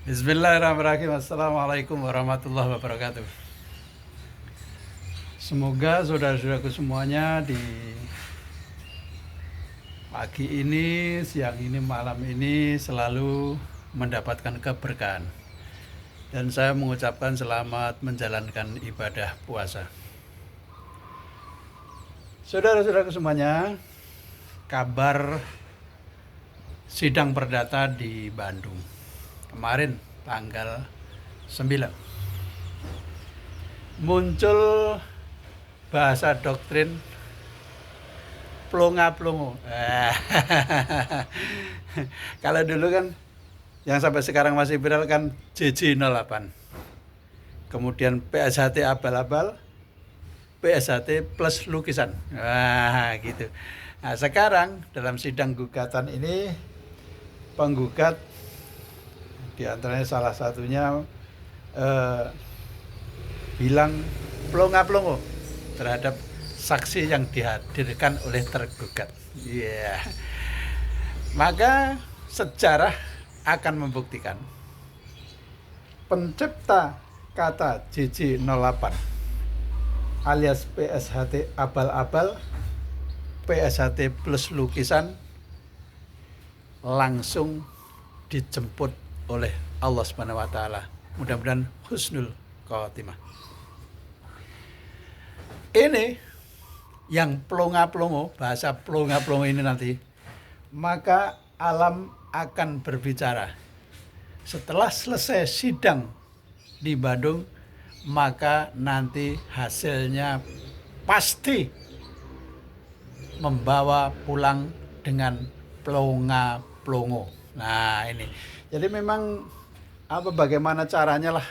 Bismillahirrahmanirrahim. Assalamualaikum warahmatullahi wabarakatuh. Semoga saudara-saudaraku semuanya di pagi ini, siang ini, malam ini selalu mendapatkan keberkahan. Dan saya mengucapkan selamat menjalankan ibadah puasa. Saudara-saudaraku semuanya, kabar sidang perdata di Bandung kemarin tanggal 9 muncul bahasa doktrin plonga-plongo. Kalau dulu kan yang sampai sekarang masih viral kan JJ08, kemudian PSHT abal-abal, PSHT plus lukisan. Gitu. Nah, sekarang dalam sidang gugatan ini penggugat di antaranya salah satunya bilang plonga-plongo terhadap saksi yang dihadirkan oleh tergugat. Maka sejarah akan membuktikan pencipta kata JJ08 alias PSHT abal-abal, PSHT plus lukisan langsung dijemput oleh Allah Subhanahu wa taala. Mudah-mudahan husnul khotimah. Ini yang plonga-plongo, bahasa plonga-plongo ini nanti, maka alam akan berbicara. Setelah selesai sidang di Bandung, maka nanti hasilnya pasti membawa pulang dengan plonga-plongo. Nah, ini. Jadi memang bagaimana caranya lah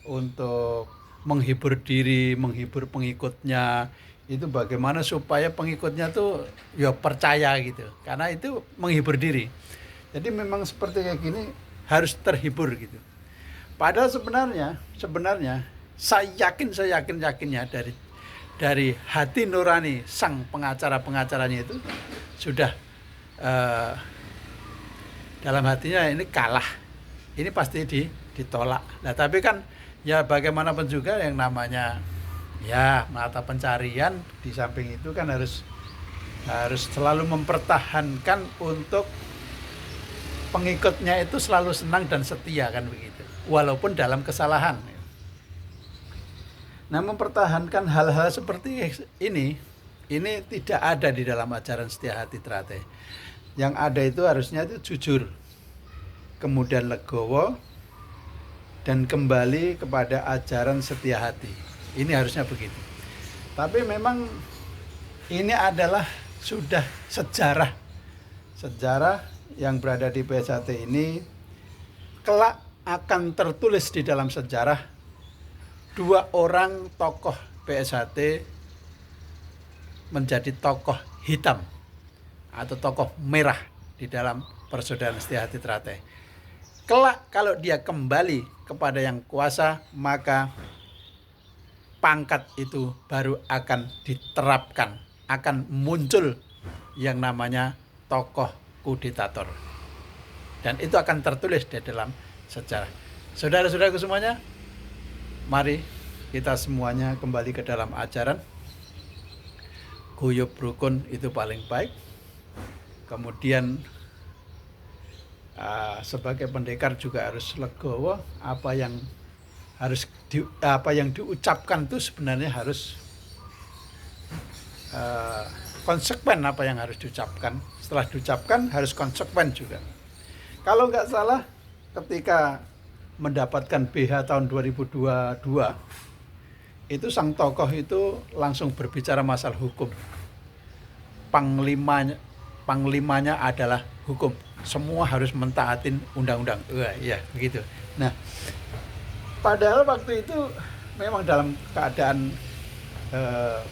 untuk menghibur diri, menghibur pengikutnya, itu bagaimana supaya pengikutnya tuh ya percaya gitu. Karena itu menghibur diri. Jadi memang seperti kayak gini harus terhibur gitu. Padahal sebenarnya saya yakinnya dari hati nurani sang pengacaranya itu sudah dalam hatinya ini kalah, ini pasti ditolak. Nah tapi kan ya bagaimanapun juga yang namanya ya mata pencarian, di samping itu kan harus selalu mempertahankan untuk pengikutnya itu selalu senang dan setia kan begitu, walaupun dalam kesalahan. Nah, mempertahankan hal-hal seperti ini tidak ada di dalam ajaran Setia Hati Trate. Yang ada itu harusnya itu jujur, kemudian legowo, dan kembali kepada ajaran setia hati. Ini harusnya begitu. Tapi memang ini adalah sudah sejarah yang berada di PSHT ini kelak akan tertulis di dalam sejarah. Dua orang tokoh PSHT menjadi tokoh hitam atau tokoh merah di dalam persaudaraan Setia Hati Trate. Kelak kalau dia kembali kepada yang kuasa, maka pangkat itu baru akan diterapkan, akan muncul yang namanya tokoh kudetator. Dan itu akan tertulis di dalam sejarah. Saudara-saudaraku semuanya, mari kita semuanya kembali ke dalam ajaran. Guyub rukun itu paling baik. Kemudian sebagai pendekar juga harus legowo, apa yang diucapkan itu sebenarnya harus konsekuen, apa yang harus diucapkan. Setelah diucapkan harus konsekuen juga. Kalau nggak salah ketika mendapatkan BH tahun 2022 itu sang tokoh itu langsung berbicara masalah hukum. Panglimanya adalah hukum. Semua harus mentaatin undang-undang. Iya, begitu. Nah, padahal waktu itu memang dalam keadaan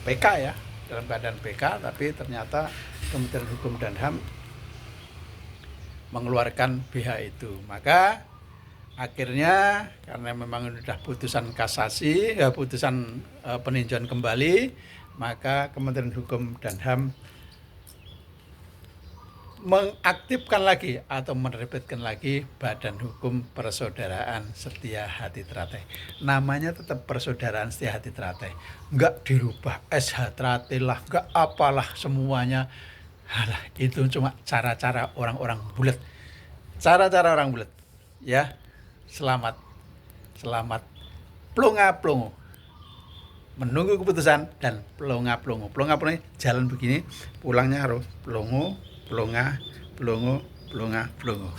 PK ya, dalam keadaan PK, tapi ternyata Kementerian Hukum dan HAM mengeluarkan BH itu. Maka akhirnya karena memang sudah putusan kasasi, putusan peninjauan kembali, maka Kementerian Hukum dan HAM mengaktifkan lagi atau menerbitkan lagi Badan Hukum Persaudaraan Setia Hati Teratai. Namanya tetap Persaudaraan Setia Hati Teratai. Enggak dirubah SH Teratai lah, enggak apalah semuanya. Halah, itu cuma cara-cara orang-orang bulat. Cara-cara orang bulat. Ya. Selamat. Selamat plonga-plongo. Menunggu keputusan dan plonga-plongo. Plonga-plongo jalan begini, pulangnya harus plongo, plonga, plongo, plonga, plongo.